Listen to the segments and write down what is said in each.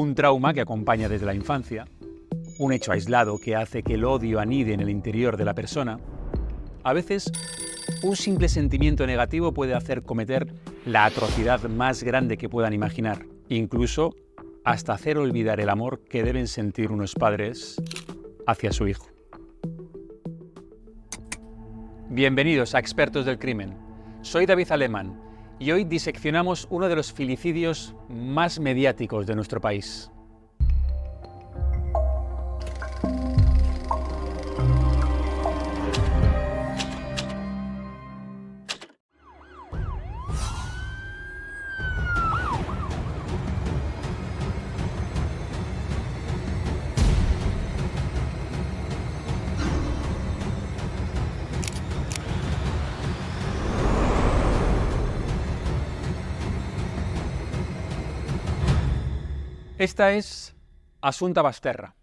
Un trauma que acompaña desde la infancia, un hecho aislado que hace que el odio anide en el interior de la persona. A veces, un simple sentimiento negativo puede hacer cometer la atrocidad más grande que puedan imaginar, incluso hasta hacer olvidar el amor que deben sentir unos padres hacia su hijo. Bienvenidos a Expertos del Crimen. Soy David Alemán y hoy diseccionamos uno de los filicidios más mediáticos de nuestro país. Esta es Assunta Basterra.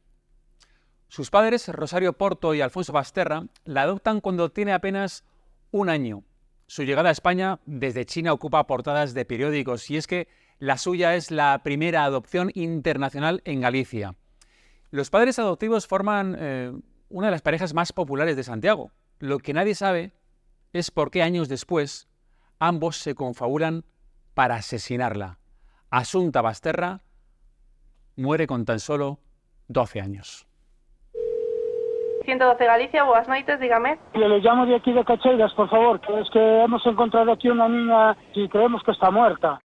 Sus padres, Rosario Porto y Alfonso Basterra, la adoptan cuando tiene apenas un año. Su llegada a España desde China ocupa portadas de periódicos y es que la suya es la primera adopción internacional en Galicia. Los padres adoptivos forman una de las parejas más populares de Santiago. Lo que nadie sabe es por qué años después ambos se confabulan para asesinarla. Assunta Basterra muere con tan solo 12 años. 112 Galicia, buenas noites, dígame. Le llamo de aquí de Cacheiras, por favor, que es que hemos encontrado aquí una niña y creemos que está muerta.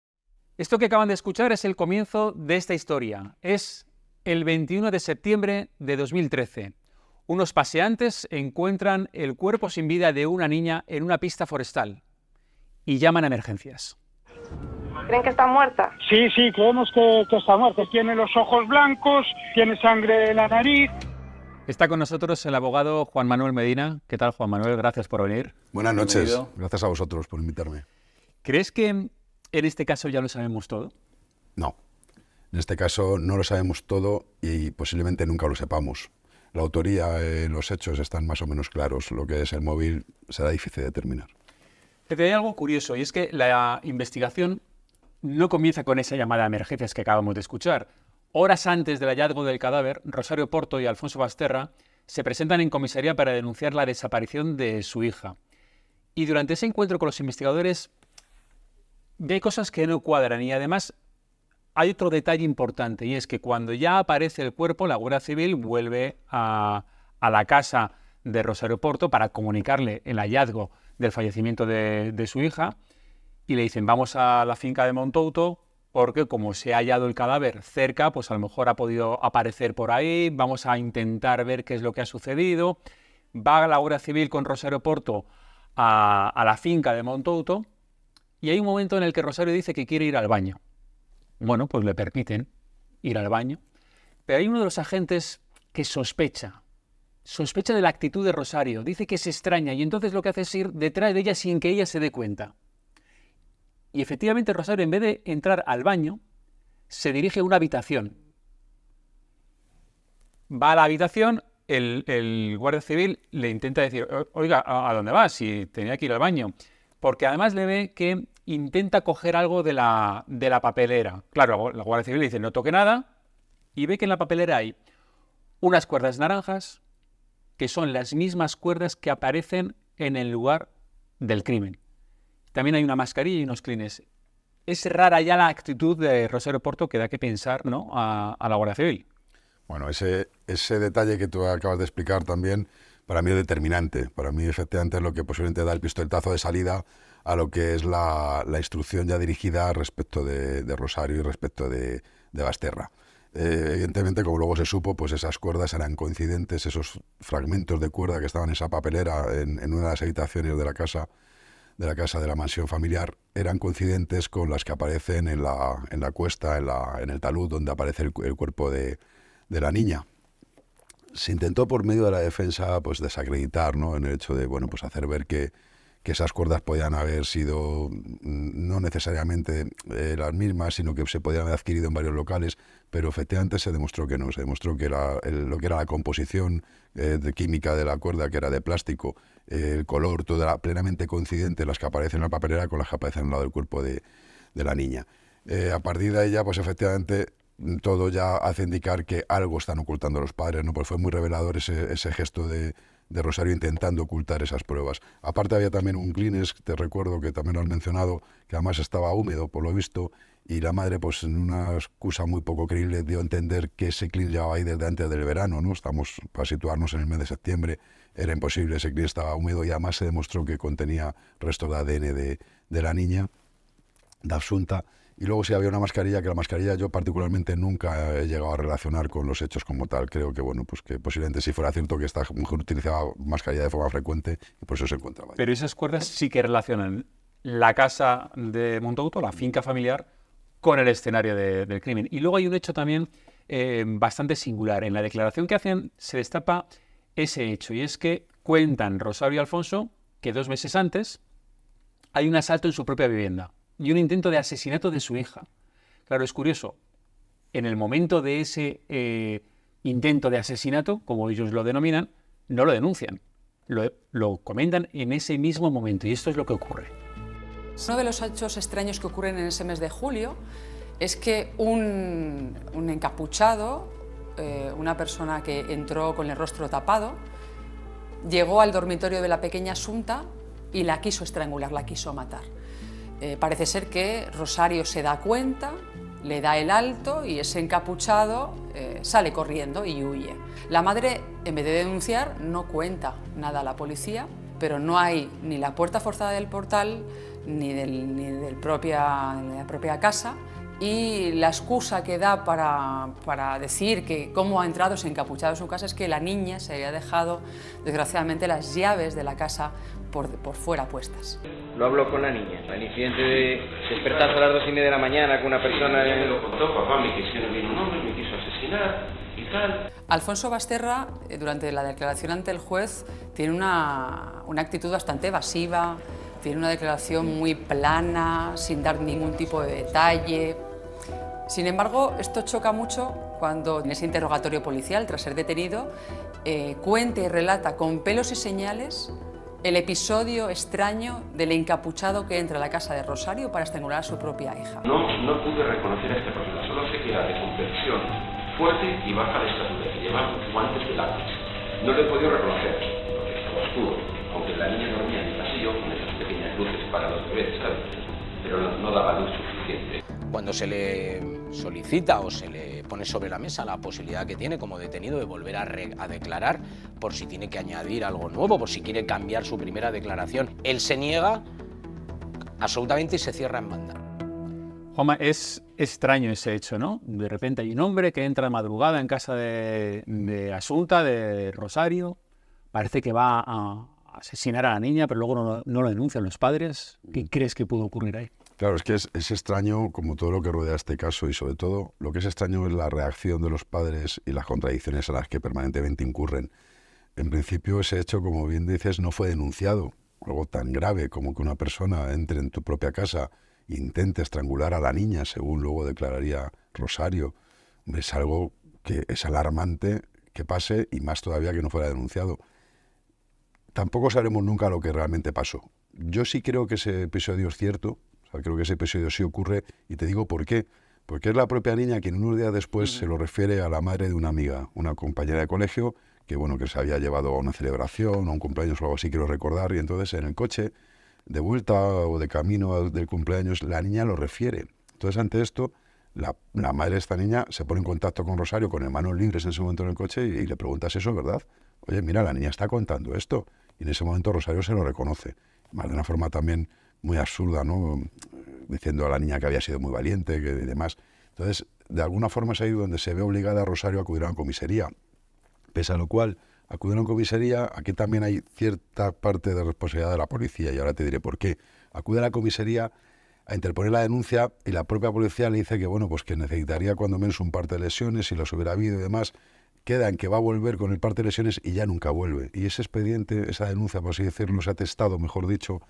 Esto que acaban de escuchar es el comienzo de esta historia. Es el 21 de septiembre de 2013. Unos paseantes encuentran el cuerpo sin vida de una niña en una pista forestal y llaman a emergencias. ¿Creen que está muerta? Sí, creemos que está muerta. Tiene los ojos blancos, tiene sangre en la nariz. Está con nosotros el abogado Juan Manuel Medina. ¿Qué tal, Juan Manuel? Gracias por venir. Buenas noches. Bienvenido. Gracias a vosotros por invitarme. ¿Crees que en este caso ya lo sabemos todo? No. En este caso no lo sabemos todo y posiblemente nunca lo sepamos. La autoría, los hechos están más o menos claros. Lo que es el móvil será difícil de determinar. Pero hay algo curioso y es que la investigación no comienza con esa llamada a emergencias que acabamos de escuchar. Horas antes del hallazgo del cadáver, Rosario Porto y Alfonso Basterra se presentan en comisaría para denunciar la desaparición de su hija. Y durante ese encuentro con los investigadores hay cosas que no cuadran y además hay otro detalle importante y es que cuando ya aparece el cuerpo, la Guardia Civil vuelve a la casa de Rosario Porto para comunicarle el hallazgo del fallecimiento de su hija. Y le dicen, vamos a la finca de Montouto, porque como se ha hallado el cadáver cerca, pues a lo mejor ha podido aparecer por ahí, vamos a intentar ver qué es lo que ha sucedido. Va la Guardia Civil con Rosario Porto a la finca de Montouto, y hay un momento en el que Rosario dice que quiere ir al baño. Bueno, pues le permiten ir al baño, pero hay uno de los agentes que sospecha de la actitud de Rosario, dice que se extraña, y entonces lo que hace es ir detrás de ella sin que ella se dé cuenta. Y efectivamente Rosario, en vez de entrar al baño, se dirige a una habitación. Va a la habitación, el guardia civil le intenta decir, oiga, ¿a dónde vas? Si tenía que ir al baño. Porque además le ve que intenta coger algo de la papelera. Claro, la guardia civil le dice, no toque nada, y ve que en la papelera hay unas cuerdas naranjas, que son las mismas cuerdas que aparecen en el lugar del crimen. También hay una mascarilla y unos clines. Es rara ya la actitud de Rosario Porto que da que pensar, ¿no?, a la Guardia Civil. Bueno, ese detalle que tú acabas de explicar también, para mí es determinante. Para mí, efectivamente, es lo que posiblemente da el pistoletazo de salida a lo que es la instrucción ya dirigida respecto de Rosario y respecto de Basterra. Evidentemente, como luego se supo, pues esas cuerdas eran coincidentes, esos fragmentos de cuerda que estaban en esa papelera en una de las habitaciones de la casa de la mansión familiar, eran coincidentes con las que aparecen en la cuesta, en el talud donde aparece el cuerpo de la niña. Se intentó por medio de la defensa pues desacreditar, ¿no?, en el hecho de pues hacer ver que esas cuerdas podían haber sido no necesariamente las mismas, sino que se podían haber adquirido en varios locales, pero efectivamente se demostró que no, se demostró que lo que era la composición química de la cuerda, que era de plástico, el color, todo era plenamente coincidente, las que aparecen en la papelera con las que aparecen al lado del cuerpo de la niña. A partir de ella, pues efectivamente, todo ya hace indicar que algo están ocultando los padres, ¿no? Pues fue muy revelador ese gesto de Rosario intentando ocultar esas pruebas. Aparte había también un Kleenex, te recuerdo que también lo has mencionado, que además estaba húmedo por lo visto, y la madre, pues en una excusa muy poco creíble, dio a entender que ese Kleenex llevaba ahí desde antes del verano, ¿no? Estamos para situarnos en el mes de septiembre, era imposible, ese Kleenex estaba húmedo y además se demostró que contenía restos de ADN de la niña, de Asunta. Y luego sí había una mascarilla, que la mascarilla yo particularmente nunca he llegado a relacionar con los hechos como tal. Creo que, bueno, pues que posiblemente si fuera cierto que esta mujer utilizaba mascarilla de forma frecuente y por eso se encontraba ahí. Pero esas cuerdas sí que relacionan la casa de Montaguto, la finca familiar, con el escenario del crimen. Y luego hay un hecho también bastante singular. En la declaración que hacen se destapa ese hecho, y es que cuentan Rosario y Alfonso que 2 meses antes hay un asalto en su propia vivienda y un intento de asesinato de su hija. Claro, es curioso, en el momento de ese intento de asesinato, como ellos lo denominan, no lo denuncian, lo comentan en ese mismo momento, y esto es lo que ocurre. Uno de los hechos extraños que ocurren en ese mes de julio es que un encapuchado, una persona que entró con el rostro tapado, llegó al dormitorio de la pequeña Asunta y la quiso estrangular, la quiso matar. Parece ser que Rosario se da cuenta, le da el alto y ese encapuchado sale corriendo y huye. La madre, en vez de denunciar, no cuenta nada a la policía, pero no hay ni la puerta forzada del portal ni de la propia casa, y la excusa que da para decir que cómo ha entrado ese encapuchado en su casa es que la niña se había dejado, desgraciadamente, las llaves de la casa por fuera puestas. Lo habló con la niña. El incidente de despertarse a las 2:30 de la mañana con una persona... Me lo contó, papá, me quisieron venir un hombre, me quiso asesinar y tal. Alfonso Basterra, durante la declaración ante el juez, tiene una actitud bastante evasiva, tiene una declaración muy plana, sin dar ningún tipo de detalle. Sin embargo, esto choca mucho cuando en ese interrogatorio policial, tras ser detenido, cuenta y relata con pelos y señales el episodio extraño del encapuchado que entra a la casa de Rosario para estrangular a su propia hija. No pude reconocer a esta persona, solo sé que era de complexión fuerte y baja de estatura, que llevaba guantes de látex. No le he podido reconocer, porque estaba oscuro, aunque la niña dormía en el pasillo con esas pequeñas luces para los bebés, ¿sabes? Pero no daba luz suficiente. Cuando se le solicita o se le pone sobre la mesa la posibilidad que tiene como detenido de volver a declarar por si tiene que añadir algo nuevo, por si quiere cambiar su primera declaración, él se niega absolutamente y se cierra en banda. Juanma, es extraño ese hecho, ¿no? De repente hay un hombre que entra de madrugada en casa de Asunta, de Rosario, parece que va a asesinar a la niña, pero luego no lo denuncian los padres. ¿Qué crees que pudo ocurrir ahí? Claro, es que es extraño como todo lo que rodea este caso, y sobre todo lo que es extraño es la reacción de los padres y las contradicciones a las que permanentemente incurren. En principio ese hecho, como bien dices, no fue denunciado. Algo tan grave como que una persona entre en tu propia casa e intente estrangular a la niña, según luego declararía Rosario, es algo que es alarmante que pase, y más todavía que no fuera denunciado. Tampoco sabremos nunca lo que realmente pasó. Yo sí creo que ese episodio es cierto. O sea, creo que ese episodio sí ocurre, y te digo por qué. Porque es la propia niña quien unos días después se lo refiere a la madre de una amiga, una compañera de colegio, que bueno, que se había llevado a una celebración, a un cumpleaños o algo así, quiero recordar, y entonces en el coche, de vuelta o de camino del cumpleaños, la niña lo refiere. Entonces ante esto, la madre de esta niña se pone en contacto con Rosario, con manos libres en ese momento en el coche, y le preguntas eso, ¿verdad? Oye, mira, la niña está contando esto. Y en ese momento Rosario se lo reconoce. Más de una forma también muy absurda, ¿no? Diciendo a la niña que había sido muy valiente, que y demás. Entonces, de alguna forma es ahí donde se ve obligada a Rosario a acudir a la comisaría. Pese a lo cual, acudir a la comisaría, aquí también hay cierta parte de responsabilidad de la policía, y ahora te diré por qué. Acude a la comisaría a interponer la denuncia, y la propia policía le dice que, bueno, pues que necesitaría cuando menos un parte de lesiones, si los hubiera habido y demás. Queda en que va a volver con el parte de lesiones y ya nunca vuelve. Y ese expediente, esa denuncia, por así decirlo, ese atestado, mejor dicho,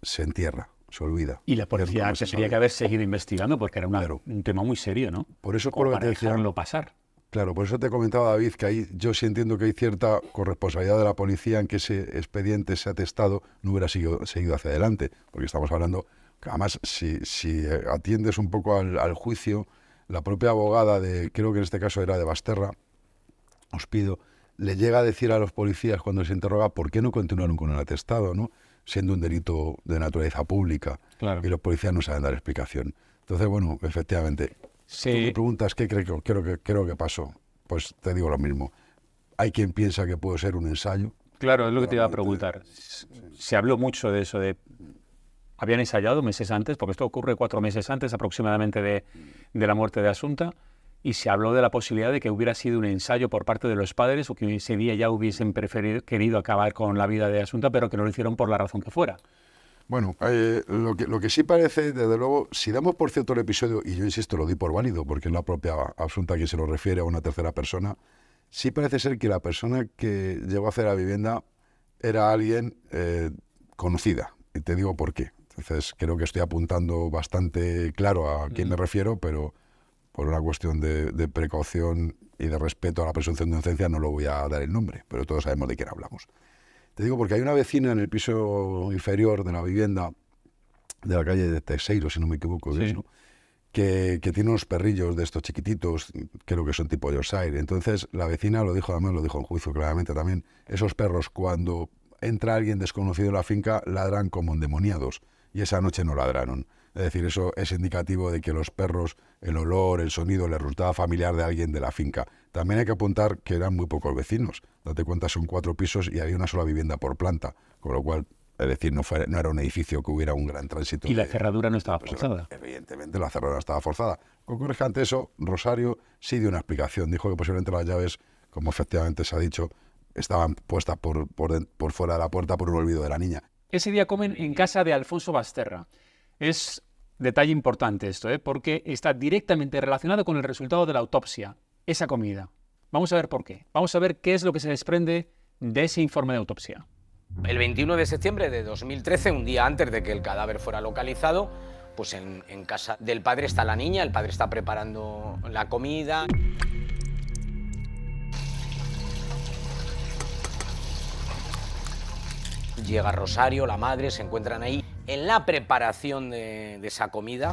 se entierra, se olvida. Y la policía tendría que haber seguido investigando, porque era un tema muy serio, ¿no? Por eso como por lo para que te decía, dejarlo pasar. Claro, por eso te comentaba, David, que ahí yo sí entiendo que hay cierta corresponsabilidad de la policía en que ese expediente, ese atestado, no hubiera seguido hacia adelante. Porque estamos hablando, que además, si atiendes un poco al juicio, la propia abogada creo que en este caso era de Basterra, os pido, le llega a decir a los policías cuando se interroga por qué no continuaron con el atestado, ¿no? Siendo un delito de naturaleza pública. Claro. Y los policías no saben dar explicación. Entonces, bueno, efectivamente, Sí. tú me preguntas qué creo que pasó. Pues te digo lo mismo. Hay quien piensa que puede ser un ensayo. Claro, es lo que te iba a preguntar. Se habló mucho de eso, habían ensayado meses antes, porque esto ocurre 4 meses antes aproximadamente de la muerte de Asunta, y se habló de la posibilidad de que hubiera sido un ensayo por parte de los padres o que ese día ya hubiesen querido acabar con la vida de Asunta, pero que no lo hicieron por la razón que fuera. Bueno, lo que sí parece, desde luego, si damos por cierto el episodio, y yo insisto, lo di por válido, porque es la propia Asunta quien se lo refiere a una tercera persona, sí parece ser que la persona que llegó a hacer la vivienda era alguien conocida, y te digo por qué. Entonces, creo que estoy apuntando bastante claro a quién me refiero, pero por una cuestión de precaución y de respeto a la presunción de inocencia no lo voy a dar el nombre, pero todos sabemos de quién hablamos. Te digo porque hay una vecina en el piso inferior de la vivienda de la calle de Teixeiro, si no me equivoco, Sí. ¿no? que tiene unos perrillos de estos chiquititos, creo que son tipo Yorkshire. Entonces la vecina lo dijo, además lo dijo en juicio claramente también, esos perros cuando entra alguien desconocido en la finca ladran como endemoniados, y esa noche no ladraron. Es decir, eso es indicativo de que los perros, el olor, el sonido, les resultaba familiar de alguien de la finca. También hay que apuntar que eran muy pocos vecinos. Date cuenta, son 4 pisos y había una sola vivienda por planta, con lo cual, es decir, no era un edificio que hubiera un gran tránsito. Y la cerradura no estaba forzada. Evidentemente la cerradura estaba forzada. Ocurre que ante eso, Rosario sí dio una explicación. Dijo que posiblemente las llaves, como efectivamente se ha dicho, estaban puestas por fuera de la puerta por un olvido de la niña. Ese día comen en casa de Alfonso Basterra. Es detalle importante esto, porque está directamente relacionado con el resultado de la autopsia, esa comida. Vamos a ver por qué. Vamos a ver qué es lo que se desprende de ese informe de autopsia. El 21 de septiembre de 2013, un día antes de que el cadáver fuera localizado, pues en casa del padre está la niña, el padre está preparando la comida. Llega Rosario, la madre, se encuentran ahí en la preparación de esa comida.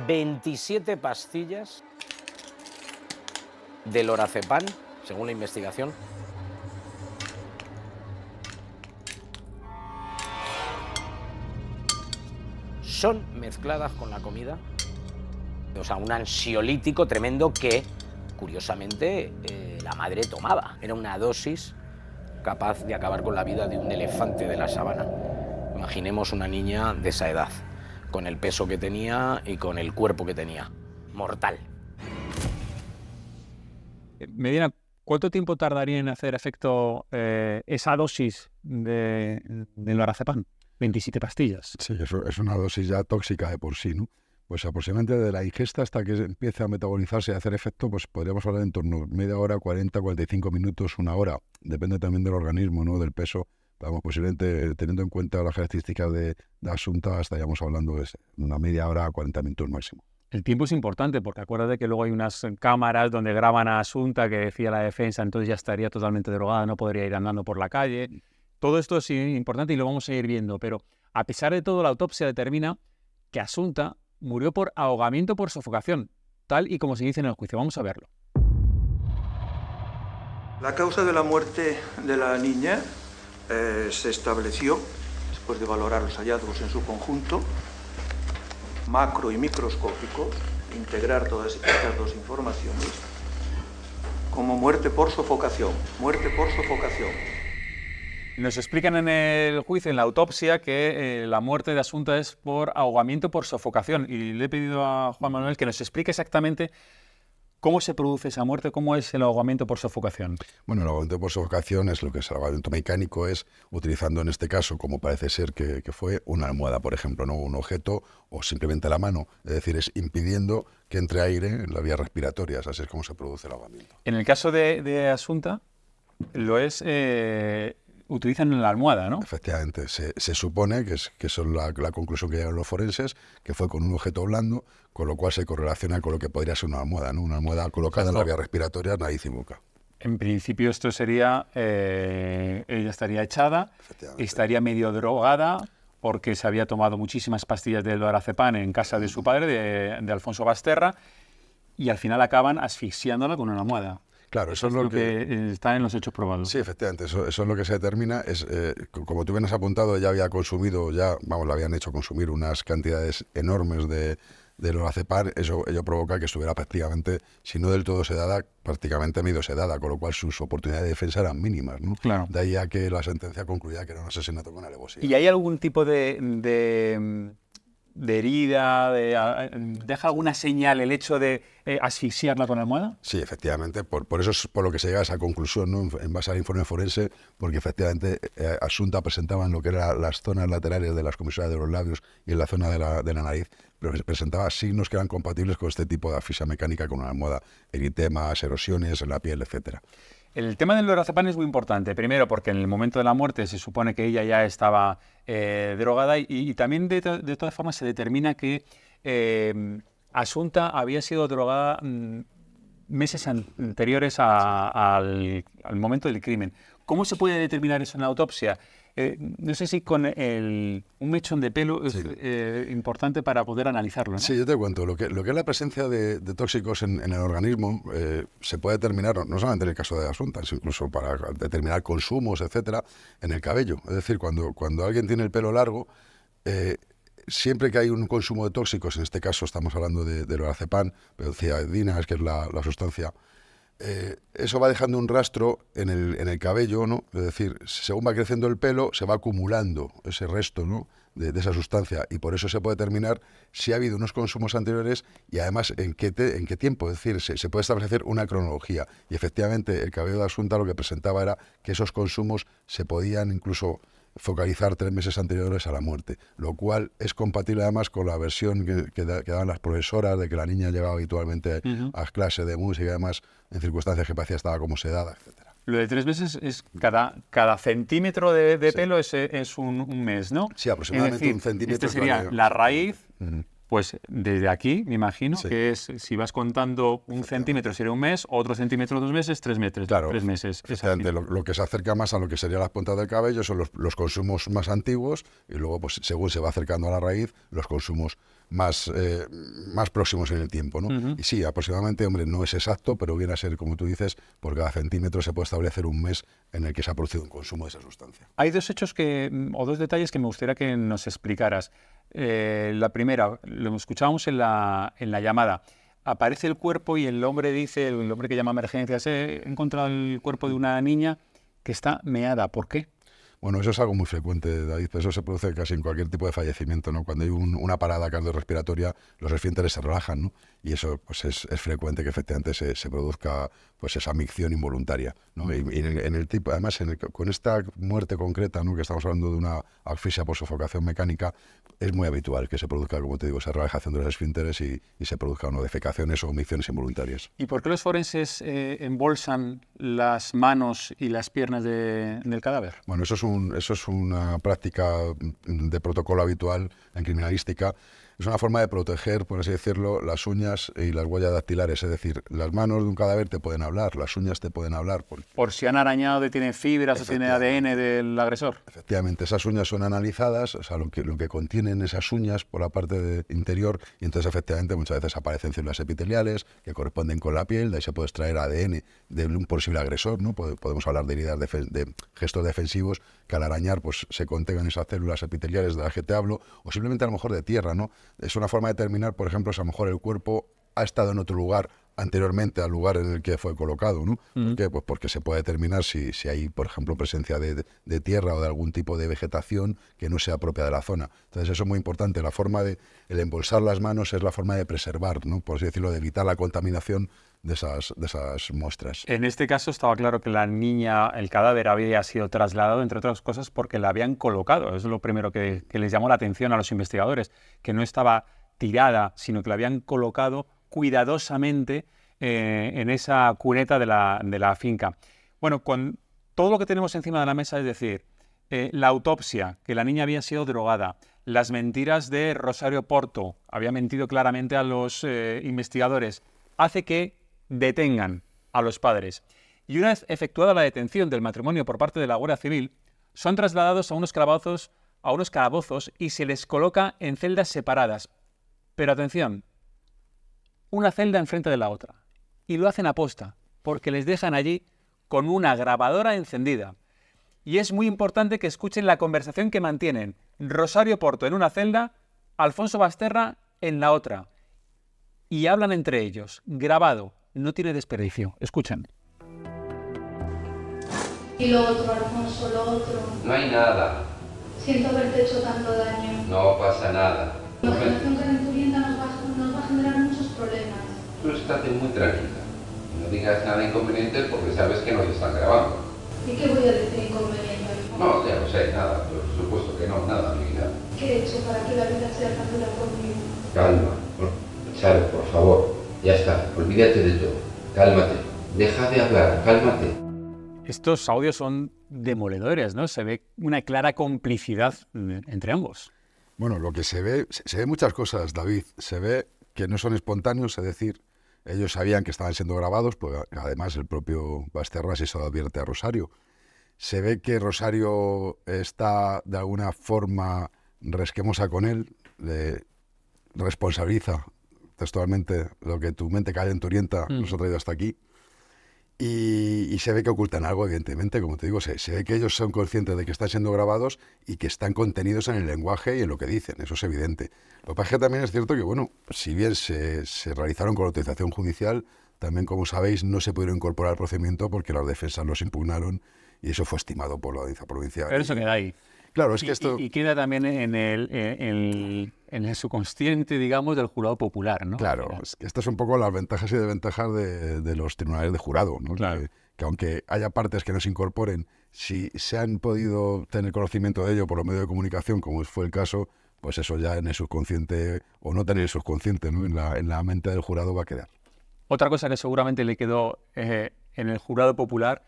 ...27 pastillas de lorazepam, según la investigación. Son mezcladas con la comida. O sea, un ansiolítico tremendo que, curiosamente, la madre tomaba. Era una dosis capaz de acabar con la vida de un elefante de la sabana. Imaginemos una niña de esa edad, con el peso que tenía y con el cuerpo que tenía. Mortal. Medina, ¿cuánto tiempo tardaría en hacer efecto esa dosis de lorazepam? 27 pastillas. Sí, eso es una dosis ya tóxica de por sí, ¿no? Pues aproximadamente de la ingesta hasta que empiece a metabolizarse y a hacer efecto, pues podríamos hablar en torno a media hora, 40, 45 minutos, 1 hora. Depende también del organismo, ¿no? Del peso. Vamos, posiblemente, teniendo en cuenta las características de Asunta, estaríamos hablando de una media hora, 40 minutos máximo. El tiempo es importante porque acuérdate que luego hay unas cámaras donde graban a Asunta que decía la defensa, entonces ya estaría totalmente drogada, no podría ir andando por la calle. Todo esto es importante y lo vamos a ir viendo, pero a pesar de todo la autopsia determina que Asunta murió por ahogamiento por sofocación, tal y como se dice en el juicio. Vamos a verlo. La causa de la muerte de la niña se estableció, después de valorar los hallazgos en su conjunto, macro y microscópicos, integrar todas estas dos informaciones, como muerte por sofocación. Muerte por sofocación. Nos explican en el juicio, en la autopsia, que la muerte de Asunta es por ahogamiento por sofocación. Y le he pedido a Juan Manuel que nos explique exactamente cómo se produce esa muerte, cómo es el ahogamiento por sofocación. Bueno, el ahogamiento por sofocación es lo que es el ahogamiento mecánico, es utilizando en este caso, como parece ser que fue, una almohada, por ejemplo, no un objeto o simplemente la mano. Es decir, es impidiendo que entre aire en las vías respiratorias. Así es como se produce el ahogamiento. En el caso de Asunta, lo es... utilizan la almohada, ¿no? Efectivamente, se supone que eso es la conclusión que llegan los forenses, que fue con un objeto blando, con lo cual se correlaciona con lo que podría ser una almohada, ¿no? Una almohada colocada en la vía respiratoria, nariz y boca. En principio esto sería, ella estaría echada, estaría medio drogada. porque se había tomado muchísimas pastillas de lorazepam en casa de su padre, de Alfonso Basterra, y al final acaban asfixiándola con una almohada. Claro, eso es lo que está en los hechos probados. Sí, efectivamente, eso es lo que se determina. Como tú bien has apuntado, ella había consumido, le habían hecho consumir unas cantidades enormes de lorazepam. Ello provoca que estuviera prácticamente, si no del todo sedada, prácticamente medio sedada, con lo cual sus oportunidades de defensa eran mínimas, ¿no? Claro. De ahí a que la sentencia concluía que era un asesinato con alevosía. ¿Y hay algún tipo de herida, deja alguna señal el hecho de asfixiarla con la almohada? Sí, efectivamente, por eso es por lo que se llega a esa conclusión, ¿no? En base al informe forense, porque efectivamente Asunta presentaba en lo que eran las zonas laterales de las comisiones de los labios y en la zona de la nariz, pero presentaba signos que eran compatibles con este tipo de asfixia mecánica con una almohada, eritemas, erosiones en la piel, etcétera. El tema del lorazepam es muy importante. Primero, porque en el momento de la muerte se supone que ella ya estaba drogada y también de todas formas se determina que Asunta había sido drogada meses anteriores al momento del crimen. ¿Cómo se puede determinar eso en la autopsia? No sé si con un mechón de pelo es importante para poder analizarlo, ¿no? Sí, yo te cuento. Lo que es la presencia de tóxicos en el organismo se puede determinar, no solamente en el caso de Asunta, sino incluso para determinar consumos, etcétera, en el cabello. Es decir, cuando alguien tiene el pelo largo, siempre que hay un consumo de tóxicos, en este caso estamos hablando de lorazepam, benzodiazepina, que es la sustancia, eso va dejando un rastro en el cabello, ¿no? Es decir, según va creciendo el pelo, se va acumulando ese resto, ¿no? de esa sustancia, y por eso se puede determinar si ha habido unos consumos anteriores y además en qué tiempo. Es decir, se puede establecer una cronología, y efectivamente el cabello de Asunta lo que presentaba era que esos consumos se podían incluso focalizar 3 meses anteriores a la muerte, lo cual es compatible además con la versión que daban las profesoras de que la niña llegaba habitualmente a clases de música y además en circunstancias que parecía estaba como sedada, etcétera. Lo de 3 meses es cada centímetro de pelo es un mes, ¿no? Sí, aproximadamente es decir, un centímetro. Este sería la raíz. Pues desde aquí, me imagino, que es, si vas contando un centímetro sería un mes, otro centímetro 2 meses, 3 meses. Claro, 3 meses. Exactamente. Lo que se acerca más a lo que serían las puntas del cabello son los consumos más antiguos, y luego, pues según se va acercando a la raíz, los consumos más próximos en el tiempo, ¿no? Y sí, aproximadamente, hombre, no es exacto, pero viene a ser, como tú dices, por cada centímetro se puede establecer un mes en el que se ha producido un consumo de esa sustancia. Hay 2 hechos o 2 detalles que me gustaría que nos explicaras. La primera, lo escuchábamos en la llamada. Aparece el cuerpo y el hombre que llama a emergencias, he encontrado el cuerpo de una niña que está meada. ¿Por qué? Bueno, eso es algo muy frecuente, David. Eso se produce casi en cualquier tipo de fallecimiento, ¿no? Cuando hay una parada cardiorrespiratoria, los esfínteres se relajan, ¿no? Y eso pues es frecuente que efectivamente se produzca pues esa micción involuntaria, ¿no? Y en el tipo, además, con esta muerte concreta, ¿no? Que estamos hablando de una asfixia por sofocación mecánica, es muy habitual que se produzca, como te digo, esa relajación de los esfínteres y se produzcan defecaciones o micciones involuntarias. ¿Y por qué los forenses embolsan las manos y las piernas del cadáver? Bueno, eso es una práctica de protocolo habitual en criminalística. Es una forma de proteger, por así decirlo, las uñas y las huellas dactilares. Es decir, las manos de un cadáver te pueden hablar, las uñas te pueden hablar. Por si han arañado y tienen fibras o tienen ADN del agresor. Efectivamente, esas uñas son analizadas, o sea, lo que contienen esas uñas por la parte interior, y entonces efectivamente muchas veces aparecen células epiteliales que corresponden con la piel, de ahí se puede extraer ADN de un posible agresor, ¿no? Podemos hablar de heridas de gestos defensivos que al arañar pues se contengan esas células epiteliales de las que te hablo, o simplemente a lo mejor de tierra, ¿no? Es una forma de determinar, por ejemplo, si a lo mejor el cuerpo ha estado en otro lugar anteriormente al lugar en el que fue colocado, ¿no? ¿Por qué? Pues porque se puede determinar si hay, por ejemplo, presencia de tierra o de algún tipo de vegetación que no sea propia de la zona. Entonces eso es muy importante. La forma el embolsar las manos es la forma de preservar, ¿no? Por así decirlo, de evitar la contaminación de esas muestras. En este caso estaba claro que la niña, el cadáver había sido trasladado, entre otras cosas, porque la habían colocado. Es lo primero que les llamó la atención a los investigadores, que no estaba tirada, sino que la habían colocado cuidadosamente en esa cuneta de la finca. Bueno, con todo lo que tenemos encima de la mesa, es decir, la autopsia, que la niña había sido drogada, las mentiras de Rosario Porto, había mentido claramente a los investigadores, hace que detengan a los padres. Y una vez efectuada la detención del matrimonio por parte de la Guardia Civil, son trasladados a unos calabozos a unos calabozos y se les coloca en celdas separadas. Pero atención, una celda enfrente de la otra. Y lo hacen aposta, porque les dejan allí con una grabadora encendida. Y es muy importante que escuchen la conversación que mantienen Rosario Porto en una celda, Alfonso Basterra en la otra. Y hablan entre ellos, grabado, no tiene desperdicio. Escuchen. Y lo otro, Alfonso, lo otro. No hay nada. Siento haberte hecho tanto daño. No pasa nada. La imaginación calenturienta nos va a generar muchos problemas. Tú estate muy tranquila. No digas nada inconveniente porque sabes que nos están grabando. ¿Y qué voy a decir inconveniente, Alfonso? No, ya lo sé, nada. Por supuesto que no, nada, mi vida. ¿Qué he hecho para que la vida sea tan dura conmigo? Calma. Charo, por favor. Ya está. Olvídate de todo. Cálmate. Deja de hablar. Cálmate. Estos audios son demoledores, ¿no? Se ve una clara complicidad entre ambos. Bueno, lo que se ve muchas cosas, David. Se ve que no son espontáneos, es decir, ellos sabían que estaban siendo grabados, pues además el propio Basterra sí se lo advierte a Rosario. Se ve que Rosario está de alguna forma resquemosa con él, le responsabiliza textualmente lo que tu mente calenturienta nos ha traído hasta aquí. Y se ve que ocultan algo, evidentemente, como te digo, se ve que ellos son conscientes de que están siendo grabados y que están contenidos en el lenguaje y en lo que dicen, eso es evidente. Lo que pasa es que también es cierto que, bueno, si bien se realizaron con la autorización judicial, también, como sabéis, no se pudieron incorporar al procedimiento porque las defensas los impugnaron y eso fue estimado por la audiencia provincial. Pero eso queda ahí. Claro, es que esto... Y queda también en el subconsciente, digamos, del jurado popular, ¿no? Claro, estas son un poco las ventajas y desventajas de los tribunales de jurado, ¿no? Claro. Que aunque haya partes que no se incorporen, si se han podido tener conocimiento de ello por los medios de comunicación, como fue el caso, pues eso ya en el subconsciente, o no tener el subconsciente, ¿no? En la mente del jurado va a quedar. Otra cosa que seguramente le quedó en el jurado popular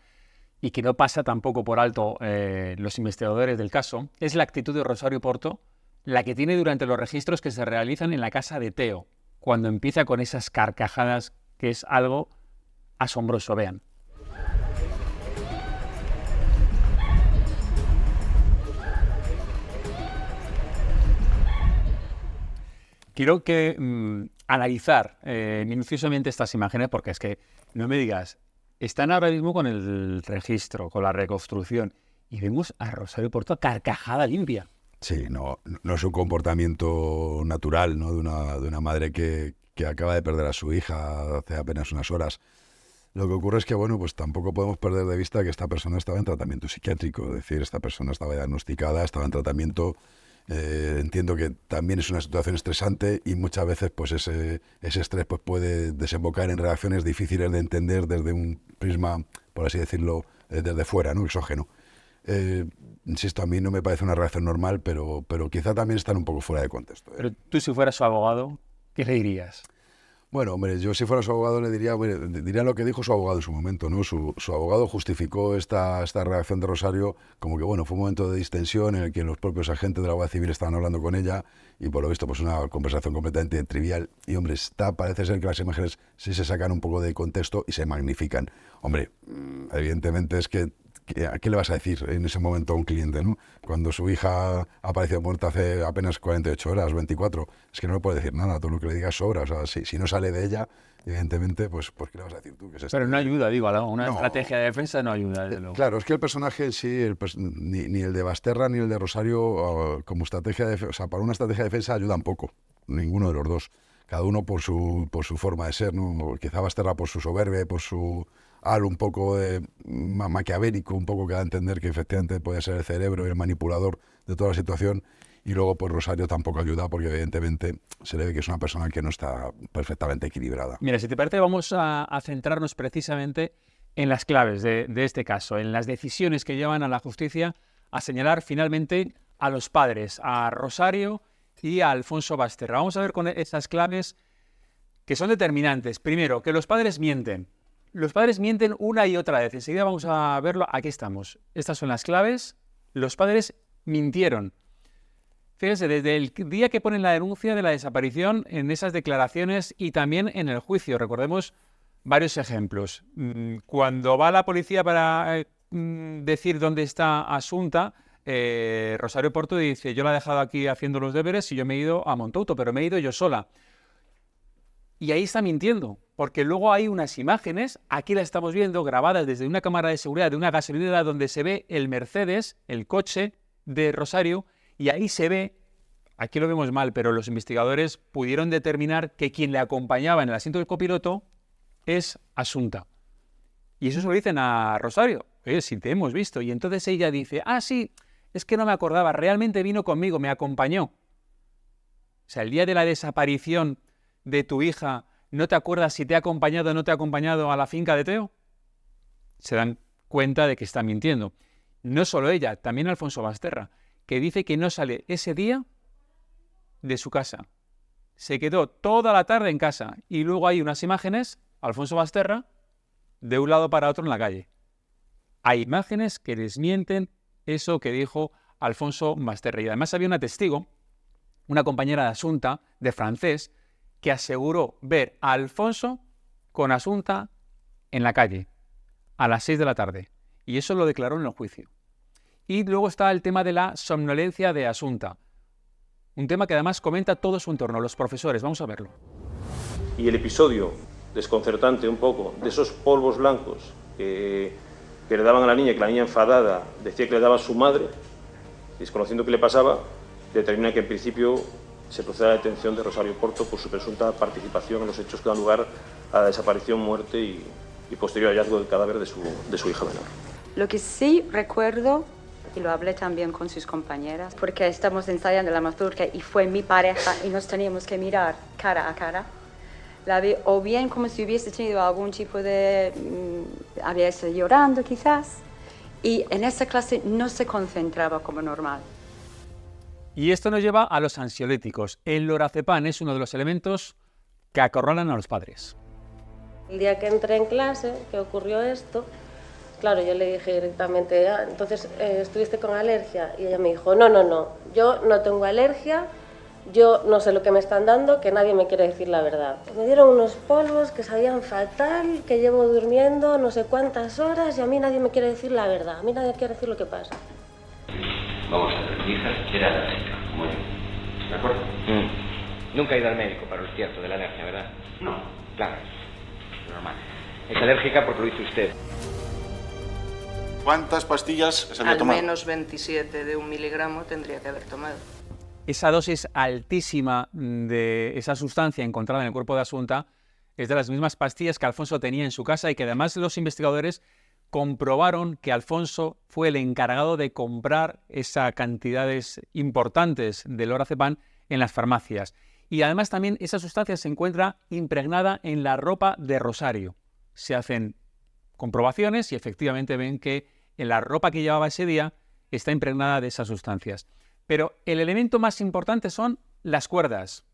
y que no pasa tampoco por alto los investigadores del caso, es la actitud de Rosario Porto, la que tiene durante los registros que se realizan en la casa de Teo, cuando empieza con esas carcajadas, que es algo asombroso. Vean. Quiero que analizar minuciosamente estas imágenes, porque es que, no me digas, están ahora mismo con el registro, con la reconstrucción, y vemos a Rosario Porto carcajada limpia. Sí, no es un comportamiento natural, ¿no? de una madre que acaba de perder a su hija hace apenas unas horas. Lo que ocurre es que, bueno, pues tampoco podemos perder de vista que esta persona estaba en tratamiento psiquiátrico, es decir, esta persona estaba diagnosticada, estaba en tratamiento. Entiendo que también es una situación estresante y muchas veces pues ese estrés pues, puede desembocar en reacciones difíciles de entender desde un prisma, por así decirlo, desde fuera, ¿no? Exógeno. Insisto, a mí no me parece una reacción normal, pero quizá también están un poco fuera de contexto. Pero tú, si fueras su abogado, ¿qué le dirías? Bueno, hombre, yo si fuera su abogado le diría lo que dijo su abogado en su momento, ¿no? Su abogado justificó esta reacción de Rosario como que, bueno, fue un momento de distensión en el que los propios agentes de la Guardia Civil estaban hablando con ella y por lo visto pues una conversación completamente trivial. Y, hombre, parece ser que las imágenes sí se sacan un poco de contexto y se magnifican. Hombre, evidentemente es que ¿a qué le vas a decir en ese momento a un cliente, ¿no? Cuando su hija ha aparecido muerta hace apenas 48 horas, 24, es que no le puedes decir nada, todo lo que le digas sobra. O sea, si no sale de ella, evidentemente, pues ¿qué le vas a decir tú? Pero no ayuda, digo, una estrategia de defensa no ayuda, desde luego. Claro, es que el personaje en sí, ni el de Basterra ni el de Rosario, como estrategia de defensa, o sea, para una estrategia de defensa ayudan poco, ninguno de los dos. Cada uno por su forma de ser, ¿no? Quizá Basterra por su soberbia, por su halo un poco maquiavélico, un poco que da a entender que efectivamente puede ser el cerebro y el manipulador de toda la situación. Y luego, pues Rosario tampoco ayuda porque evidentemente se le ve que es una persona que no está perfectamente equilibrada. Mira, si te parece, vamos a centrarnos precisamente en las claves de este caso, en las decisiones que llevan a la justicia a señalar finalmente a los padres, a Rosario y a Alfonso Basterra. Vamos a ver con esas claves que son determinantes. Primero, que los padres mienten. Los padres mienten una y otra vez. Enseguida vamos a verlo. Aquí estamos. Estas son las claves. Los padres mintieron. Fíjense, desde el día que ponen la denuncia de la desaparición, en esas declaraciones y también en el juicio. Recordemos varios ejemplos. Cuando va la policía para decir dónde está Asunta, Rosario Porto dice, yo la he dejado aquí haciendo los deberes y yo me he ido a Montouto, pero me he ido yo sola. Y ahí está mintiendo, porque luego hay unas imágenes, aquí las estamos viendo, grabadas desde una cámara de seguridad de una gasolinera donde se ve el Mercedes, el coche de Rosario, y ahí se ve, aquí lo vemos mal, pero los investigadores pudieron determinar que quien le acompañaba en el asiento del copiloto es Asunta. Y eso se lo dicen a Rosario, oye, si te hemos visto. Y entonces ella dice, sí, es que no me acordaba, realmente vino conmigo, me acompañó. O sea, el día de la desaparición de tu hija, ¿no te acuerdas si te ha acompañado o no te ha acompañado a la finca de Teo? Se dan cuenta de que está mintiendo. No solo ella, también Alfonso Basterra, que dice que no sale ese día de su casa. Se quedó toda la tarde en casa y luego hay unas imágenes, Alfonso Basterra, de un lado para otro en la calle. Hay imágenes que desmienten eso que dijo Alfonso Basterra. Y además había una testigo, una compañera de Asunta, de francés, que aseguró ver a Alfonso con Asunta en la calle a las 6 de la tarde. Y eso lo declaró en el juicio. Y luego está el tema de la somnolencia de Asunta. Un tema que además comenta todo su entorno, los profesores. Vamos a verlo. Y el episodio desconcertante un poco de esos polvos blancos que le daban a la niña, que la niña enfadada decía que le daba a su madre, desconociendo qué le pasaba, determina que en principio se procede a la detención de Rosario Porto por su presunta participación en los hechos que dan lugar a la desaparición, muerte y posterior hallazgo del cadáver de su hija menor. Lo que sí recuerdo, y lo hablé también con sus compañeras, porque estamos ensayando la mazurca y fue mi pareja y nos teníamos que mirar cara a cara, la vi o bien como si hubiese tenido algún tipo de... había estado llorando quizás, y en esa clase no se concentraba como normal. Y esto nos lleva a los ansiolíticos. El lorazepam es uno de los elementos que acorralan a los padres. El día que entré en clase, que ocurrió esto, claro, yo le dije directamente, entonces, ¿estuviste con alergia? Y ella me dijo, no, yo no tengo alergia, yo no sé lo que me están dando, que nadie me quiere decir la verdad. Me dieron unos polvos que sabían fatal, que llevo durmiendo no sé cuántas horas y a mí nadie me quiere decir la verdad, a mí nadie quiere decir lo que pasa. Vamos a ver, mi hija era alérgica, como yo. ¿De acuerdo? Nunca ha ido al médico para lo cierto de la alergia, ¿verdad? No. Claro, normal. Es alérgica porque lo hizo usted. ¿Cuántas pastillas se había tomado? Al menos 27 de 1 miligramo tendría que haber tomado. Esa dosis altísima de esa sustancia encontrada en el cuerpo de Asunta es de las mismas pastillas que Alfonso tenía en su casa y que además los investigadores comprobaron que Alfonso fue el encargado de comprar esas cantidades importantes de lorazepam en las farmacias. Y además también esa sustancia se encuentra impregnada en la ropa de Rosario. Se hacen comprobaciones y efectivamente ven que en la ropa que llevaba ese día está impregnada de esas sustancias. Pero el elemento más importante son las cuerdas.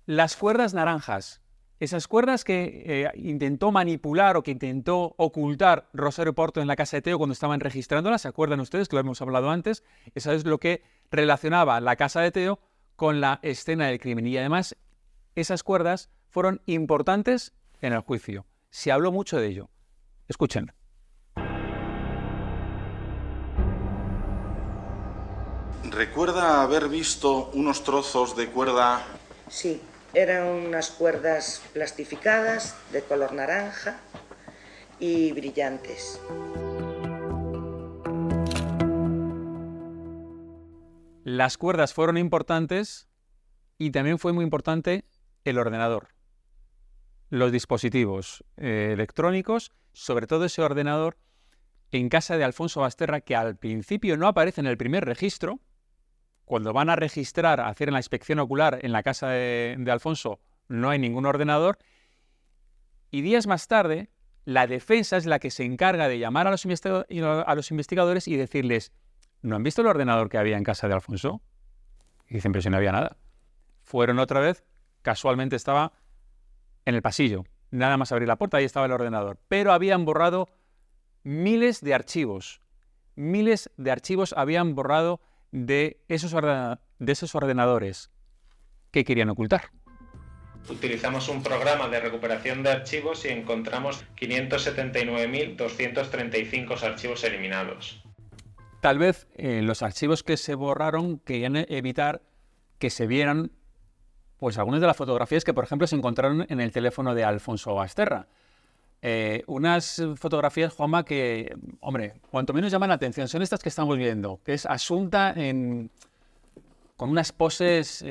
Las cuerdas naranjas. Esas cuerdas que intentó manipular o que intentó ocultar Rosario Porto en la casa de Teo cuando estaban registrándolas, ¿se acuerdan ustedes que lo hemos hablado antes? Eso es lo que relacionaba la casa de Teo con la escena del crimen. Y además esas cuerdas fueron importantes en el juicio. Se habló mucho de ello. Escuchen. ¿Recuerda haber visto unos trozos de cuerda? Sí. Eran unas cuerdas plastificadas de color naranja y brillantes. Las cuerdas fueron importantes y también fue muy importante el ordenador. Los dispositivos electrónicos, sobre todo ese ordenador en casa de Alfonso Basterra, que al principio no aparece en el primer registro. Cuando van a registrar, a hacer la inspección ocular en la casa de Alfonso, no hay ningún ordenador. Y días más tarde, la defensa es la que se encarga de llamar a los investigadores y decirles, ¿no han visto el ordenador que había en casa de Alfonso? Y dicen, pero si no había nada. Fueron otra vez, casualmente estaba en el pasillo. Nada más abrir la puerta, ahí estaba el ordenador. Pero habían borrado miles de archivos. Miles de archivos habían borrado de esos ordenadores. ¿Qué querían ocultar? Utilizamos un programa de recuperación de archivos y encontramos 579.235 archivos eliminados. tal vez los archivos que se borraron querían evitar que se vieran pues algunas de las fotografías que, por ejemplo, se encontraron en el teléfono de Alfonso Basterra. Unas fotografías, Juanma, que, hombre, cuanto menos llaman la atención. Son estas que estamos viendo, que es Asunta con unas poses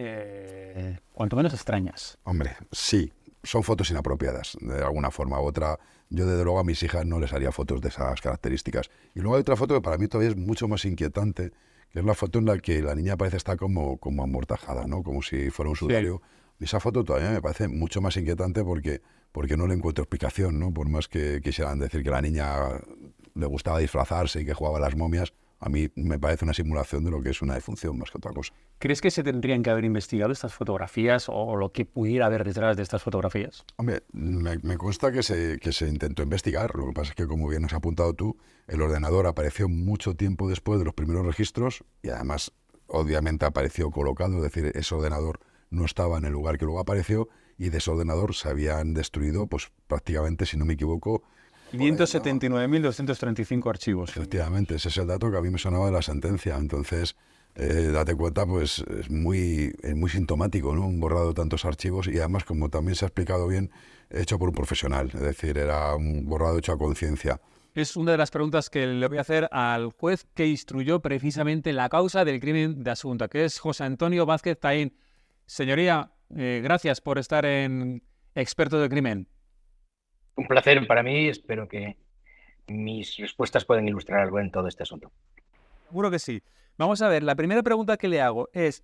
cuanto menos extrañas. Hombre, sí, son fotos inapropiadas, de alguna forma u otra. Yo, desde luego, a mis hijas no les haría fotos de esas características. Y luego hay otra foto que para mí todavía es mucho más inquietante, que es la foto en la que la niña parece estar como amortajada, ¿no? Como si fuera un sudario. Sí. Esa foto todavía me parece mucho más inquietante porque no le encuentro explicación, ¿no? Por más que quisieran decir que la niña le gustaba disfrazarse y que jugaba a las momias, a mí me parece una simulación de lo que es una defunción más que otra cosa. ¿Crees que se tendrían que haber investigado estas fotografías o lo que pudiera haber detrás de estas fotografías? Hombre, me consta que se intentó investigar. Lo que pasa es que, como bien has apuntado tú, el ordenador apareció mucho tiempo después de los primeros registros y además, obviamente, apareció colocado. Es decir, ese ordenador no estaba en el lugar que luego apareció y de ese ordenador se habían destruido, pues prácticamente, si no me equivoco, 579.235 archivos. Efectivamente, ese es el dato que a mí me sonaba de la sentencia. Entonces, date cuenta, pues es muy sintomático, ¿no? Un borrado de tantos archivos y además, como también se ha explicado bien, hecho por un profesional. Es decir, era un borrado hecho a conciencia. Es una de las preguntas que le voy a hacer al juez que instruyó precisamente la causa del crimen de Asunta, que es José Antonio Vázquez Taín. Señoría, gracias por estar en Experto del Crimen. Un placer para mí, espero que mis respuestas puedan ilustrar algo en todo este asunto. Seguro que sí. Vamos a ver, la primera pregunta que le hago es,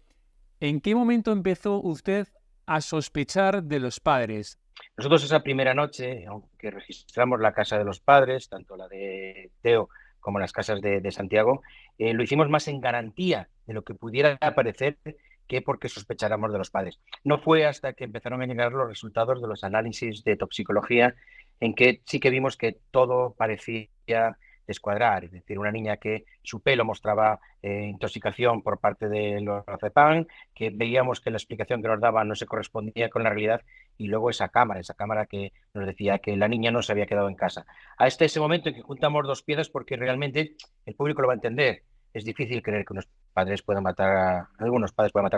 ¿en qué momento empezó usted a sospechar de los padres? Nosotros esa primera noche, aunque registramos la casa de los padres, tanto la de Teo como las casas de Santiago, lo hicimos más en garantía de lo que pudiera aparecer que porque sospecháramos de los padres. No fue hasta que empezaron a llegar los resultados de los análisis de toxicología en que sí que vimos que todo parecía descuadrar, es decir, una niña que su pelo mostraba intoxicación por parte del lorazepam, que veíamos que la explicación que nos daba no se correspondía con la realidad, y luego esa cámara que nos decía que la niña no se había quedado en casa. Hasta ese momento en que juntamos dos piezas, porque realmente el público lo va a entender, es difícil creer que algunos padres puedan matar a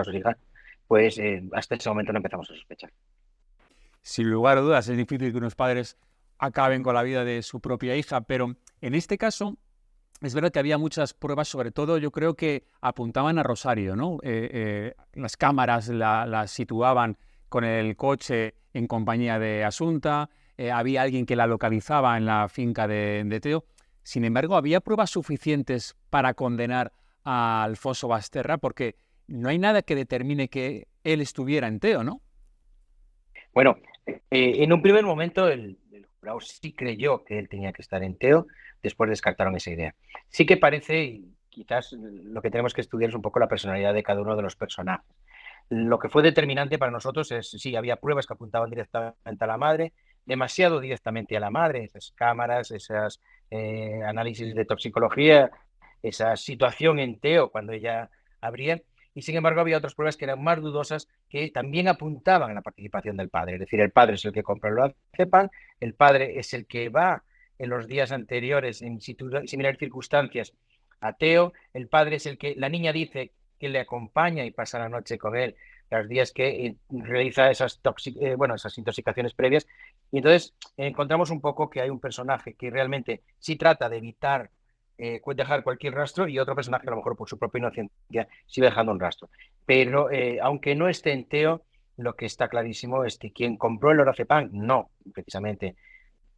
sus hijas, pues hasta ese momento no empezamos a sospechar. Sin lugar a dudas, es difícil que unos padres acaben con la vida de su propia hija, pero en este caso es verdad que había muchas pruebas, sobre todo yo creo que apuntaban a Rosario, ¿no? Las cámaras la situaban con el coche en compañía de Asunta, había alguien que la localizaba en la finca de Teo. Sin embargo, había pruebas suficientes para condenar a Alfonso Basterra, porque no hay nada que determine que él estuviera en Teo, ¿no? Bueno, en un primer momento el jurado sí creyó que él tenía que estar en Teo, después descartaron esa idea. Sí que parece, y quizás lo que tenemos que estudiar es un poco la personalidad de cada uno de los personajes. Lo que fue determinante para nosotros es, sí, había pruebas que apuntaban directamente a la madre, demasiado directamente a la madre, esas cámaras, esos análisis de toxicología, esa situación en Teo cuando ella abría, y sin embargo había otras pruebas que eran más dudosas que también apuntaban a la participación del padre. Es decir, el padre es el que compra el lorazepam, el padre es el que va en los días anteriores en similares circunstancias a Teo, el padre es el que la niña dice que le acompaña y pasa la noche con él los días que realiza esas intoxicaciones previas, y entonces encontramos un poco que hay un personaje que realmente sí trata de evitar dejar cualquier rastro, y otro personaje que a lo mejor por su propia inocencia sigue dejando un rastro. Pero aunque no esté en Teo, lo que está clarísimo es que quien compró el lorazepam, no precisamente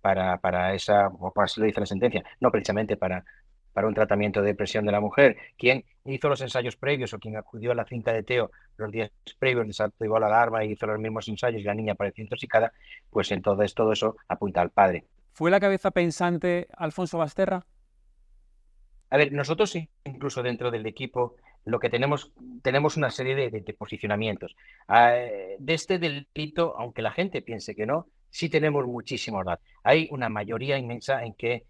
para esa, o así lo dice la sentencia, no precisamente para un tratamiento de depresión de la mujer, quien hizo los ensayos previos o quien acudió a la finca de Teo los días previos, desactivó la alarma y hizo los mismos ensayos y la niña apareció intoxicada, pues entonces todo eso apunta al padre. ¿Fue la cabeza pensante Alfonso Basterra? A ver, nosotros incluso dentro del equipo lo que tenemos una serie de posicionamientos. De este delito, aunque la gente piense que no, sí tenemos muchísimos datos. Hay una mayoría inmensa en que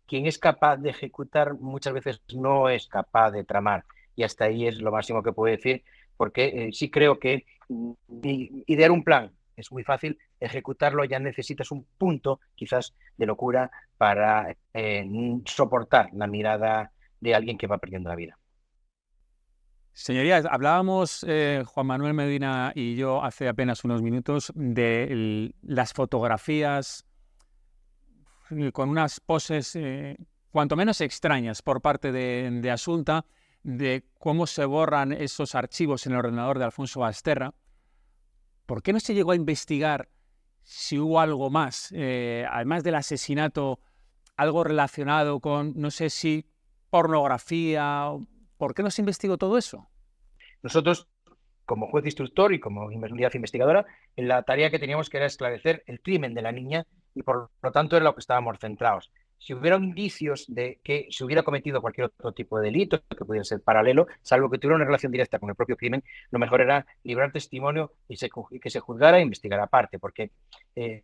quien es capaz de ejecutar muchas veces no es capaz de tramar, y hasta ahí es lo máximo que puedo decir, porque sí creo que idear un plan es muy fácil, ejecutarlo ya necesitas un punto quizás de locura para soportar la mirada de alguien que va perdiendo la vida. Señorías, hablábamos Juan Manuel Medina y yo hace apenas unos minutos de las fotografías con unas poses cuanto menos extrañas por parte de Asunta, de cómo se borran esos archivos en el ordenador de Alfonso Basterra. ¿Por qué no se llegó a investigar si hubo algo más, además del asesinato, algo relacionado con, no sé si pornografía? ¿Por qué no se investigó todo eso? Nosotros, como juez instructor y como unidad investigadora, la tarea que teníamos que era esclarecer el crimen de la niña y por lo tanto era lo que estábamos centrados. Si hubiera indicios de que se hubiera cometido cualquier otro tipo de delito que pudiera ser paralelo, salvo que tuviera una relación directa con el propio crimen, lo mejor era librar testimonio y que se juzgara e investigara aparte, porque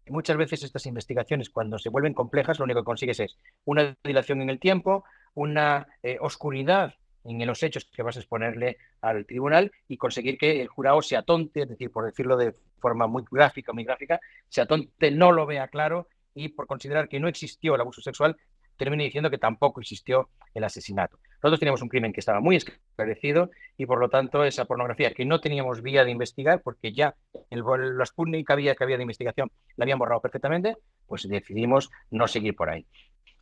muchas veces estas investigaciones, cuando se vuelven complejas, lo único que consigues es una dilación en el tiempo, una oscuridad en los hechos que vas a exponerle al tribunal y conseguir que el jurado se atonte, es decir, por decirlo de forma muy gráfica, se atonte, no lo vea claro y por considerar que no existió el abuso sexual, termine diciendo que tampoco existió el asesinato. Nosotros teníamos un crimen que estaba muy esclarecido y por lo tanto esa pornografía que no teníamos vía de investigar porque ya la única vía que había de investigación la habían borrado perfectamente, pues decidimos no seguir por ahí.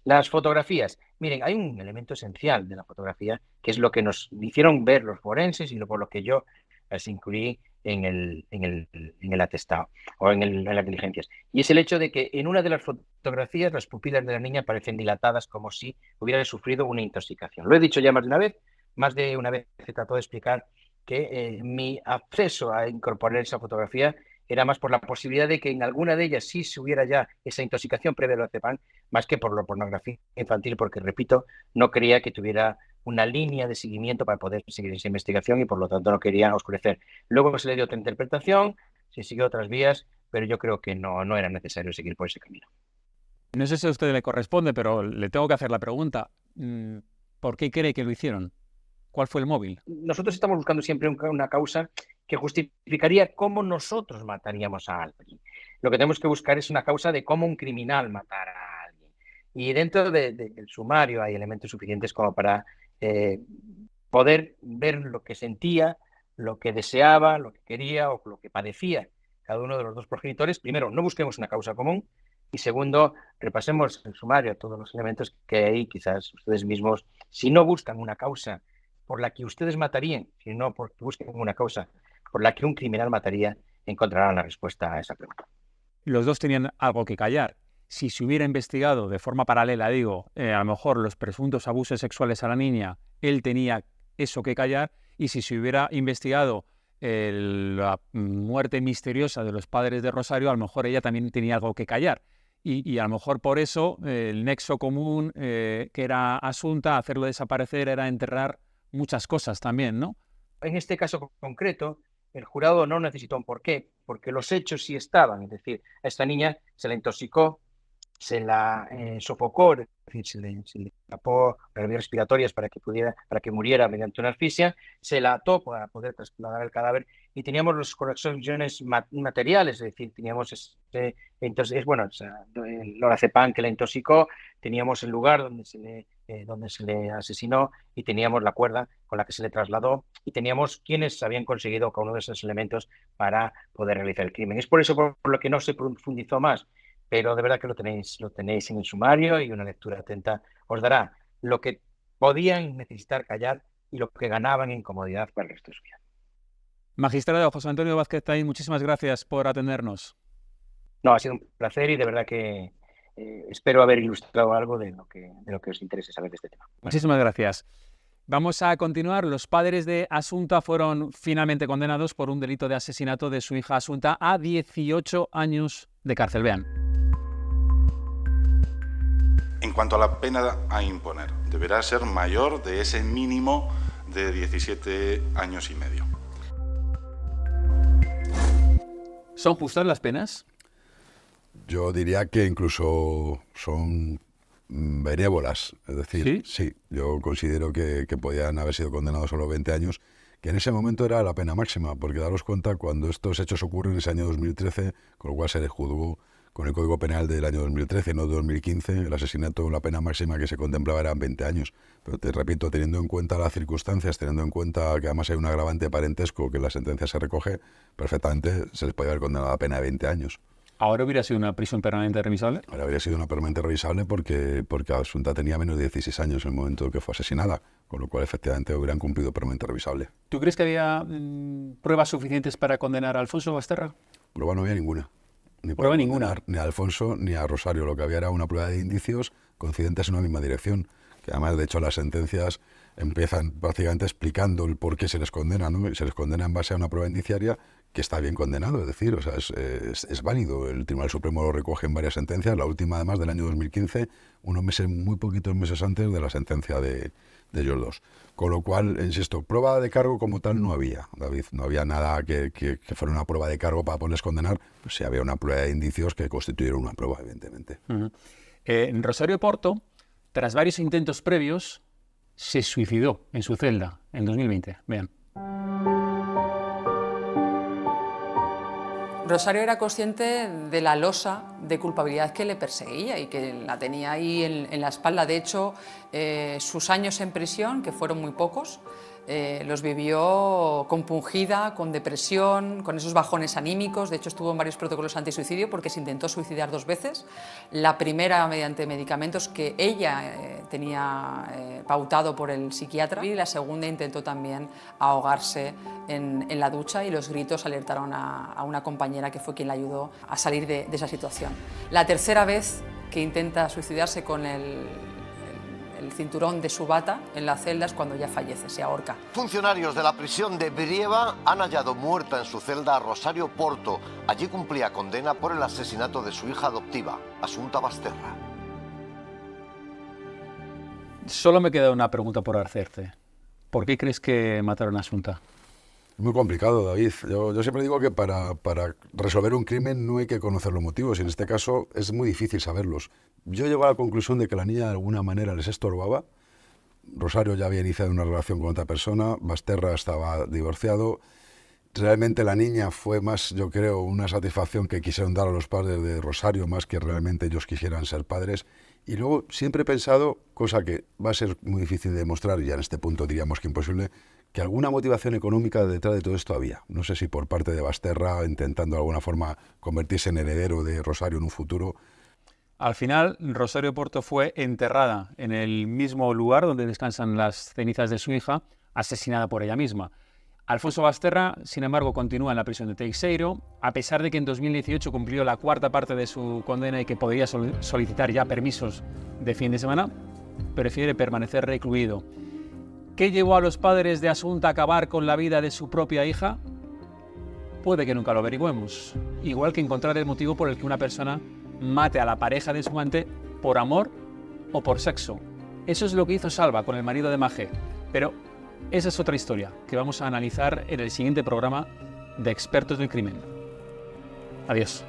Las fotografías. Miren, hay un elemento esencial de la fotografía que es lo que nos hicieron ver los forenses y por lo que yo las incluí en el atestado o en las diligencias. Y es el hecho de que en una de las fotografías las pupilas de la niña parecen dilatadas como si hubiera sufrido una intoxicación. Lo he dicho ya más de una vez se trató de explicar que mi acceso a incorporar esa fotografía era más por la posibilidad de que en alguna de ellas sí se hubiera ya esa intoxicación previa al lorazepam, más que por la pornografía infantil, porque, repito, no creía que tuviera una línea de seguimiento para poder seguir esa investigación y, por lo tanto, no quería oscurecer. Luego se le dio otra interpretación, se siguió otras vías, pero yo creo que no era necesario seguir por ese camino. No sé si a usted le corresponde, pero le tengo que hacer la pregunta. ¿Por qué cree que lo hicieron? ¿Cuál fue el móvil? Nosotros estamos buscando siempre una causa que justificaría cómo nosotros mataríamos a alguien. Lo que tenemos que buscar es una causa de cómo un criminal matara a alguien. Y dentro del sumario hay elementos suficientes como para poder ver lo que sentía, lo que deseaba, lo que quería o lo que padecía cada uno de los dos progenitores. Primero, no busquemos una causa común. Y segundo, repasemos el sumario, todos los elementos que hay, quizás ustedes mismos, si no buscan una causa por la que ustedes matarían, sino porque busquen una causa por la que un criminal mataría, encontrarán la respuesta a esa pregunta. Los dos tenían algo que callar. Si se hubiera investigado de forma paralela, a lo mejor los presuntos abusos sexuales a la niña, él tenía eso que callar, y si se hubiera investigado la muerte misteriosa de los padres de Rosario, a lo mejor ella también tenía algo que callar. Y a lo mejor por eso el nexo común que era Asunta, hacerlo desaparecer, era enterrar muchas cosas también, ¿no? En este caso concreto, el jurado no necesitó un porqué, porque los hechos sí estaban. Es decir, a esta niña se la intoxicó, se la sofocó, es decir, se le tapó las vías respiratorias para que muriera mediante una asfixia, se la ató para poder trasladar el cadáver y teníamos las conexiones materiales, es decir, teníamos el lorazepam que la intoxicó, teníamos el lugar donde se le asesinó y teníamos la cuerda con la que se le trasladó y teníamos quienes habían conseguido cada uno de esos elementos para poder realizar el crimen. Es por eso por lo que no se profundizó más, pero de verdad que lo tenéis en el sumario y una lectura atenta os dará lo que podían necesitar callar y lo que ganaban en comodidad para el resto de su vida. Magistrado José Antonio Vázquez Taín, muchísimas gracias por atendernos. No, ha sido un placer y de verdad que espero haber ilustrado algo de lo que os interese saber de este tema. Muchísimas gracias. Vamos a continuar. Los padres de Asunta fueron finalmente condenados por un delito de asesinato de su hija Asunta a 18 años de cárcel. Vean. En cuanto a la pena a imponer, deberá ser mayor de ese mínimo de 17 años y medio. ¿Son justas las penas? Yo diría que incluso son benévolas. Es decir, sí, yo considero que podían haber sido condenados solo 20 años, que en ese momento era la pena máxima, porque daros cuenta, cuando estos hechos ocurren en ese año 2013, con lo cual se les juzgó con el Código Penal del año 2013, no 2015, el asesinato, la pena máxima que se contemplaba eran 20 años. Pero te repito, teniendo en cuenta las circunstancias, teniendo en cuenta que además hay un agravante parentesco que en la sentencia se recoge, perfectamente se les puede haber condenado a pena de 20 años. ¿Ahora hubiera sido una prisión permanente revisable? Ahora habría sido una permanente revisable porque Asunta tenía menos de 16 años en el momento en que fue asesinada, con lo cual efectivamente hubieran cumplido permanente revisable. ¿Tú crees que había pruebas suficientes para condenar a Alfonso Basterra? Prueba no había ninguna. Prueba ninguna. Ni a Alfonso ni a Rosario. Lo que había era una prueba de indicios coincidentes en una misma dirección, que además, de hecho, las sentencias empiezan prácticamente explicando el por qué se les condena, ¿no? Y se les condena en base a una prueba indiciaria que está bien condenado, es decir, o sea, es válido. El Tribunal Supremo lo recoge en varias sentencias, la última además del año 2015, muy poquitos meses antes de la sentencia de ellos dos. Con lo cual, insisto, prueba de cargo como tal no había, David. No había nada que fuera una prueba de cargo para poderles condenar, pues sí había una prueba de indicios que constituyeron una prueba, evidentemente. Rosario Porto, tras varios intentos previos, se suicidó en su celda en 2020. Vean. Rosario era consciente de la losa de culpabilidad que le perseguía y que la tenía ahí en la espalda. De hecho, sus años en prisión, que fueron muy pocos, los vivió compungida, con depresión, con esos bajones anímicos. De hecho, estuvo en varios protocolos antisuicidio porque se intentó suicidar 2 veces. La primera mediante medicamentos que ella tenía pautado por el psiquiatra, y la segunda intentó también ahogarse en la ducha, y los gritos alertaron a una compañera que fue quien la ayudó a salir de esa situación. La tercera vez que intenta suicidarse con el cinturón de su bata en la celda es cuando ya fallece, se ahorca. Funcionarios de la prisión de Brieva han hallado muerta en su celda a Rosario Porto. Allí cumplía condena por el asesinato de su hija adoptiva, Asunta Basterra. Solo me queda una pregunta por hacerte. ¿Por qué crees que mataron a Asunta? Es muy complicado, David. Yo siempre digo que para resolver un crimen no hay que conocer los motivos, y en este caso es muy difícil saberlos. Yo llego a la conclusión de que la niña de alguna manera les estorbaba. Rosario ya había iniciado una relación con otra persona, Basterra estaba divorciado. Realmente la niña fue más, yo creo, una satisfacción que quisieron dar a los padres de Rosario, más que realmente ellos quisieran ser padres. Y luego siempre he pensado, cosa que va a ser muy difícil de demostrar, y ya en este punto diríamos que imposible, que alguna motivación económica detrás de todo esto había. No sé si por parte de Basterra, intentando de alguna forma convertirse en heredero de Rosario en un futuro. Al final, Rosario Porto fue enterrada en el mismo lugar donde descansan las cenizas de su hija, asesinada por ella misma. Alfonso Basterra, sin embargo, continúa en la prisión de Teixeiro, a pesar de que en 2018 cumplió la 4ª parte de su condena y que podría solicitar ya permisos de fin de semana, prefiere permanecer recluido. ¿Qué llevó a los padres de Asunta a acabar con la vida de su propia hija? Puede que nunca lo averigüemos. Igual que encontrar el motivo por el que una persona mate a la pareja de su amante por amor o por sexo. Eso es lo que hizo Salva con el marido de Magé. Pero esa es otra historia que vamos a analizar en el siguiente programa de Expertos del Crimen. Adiós.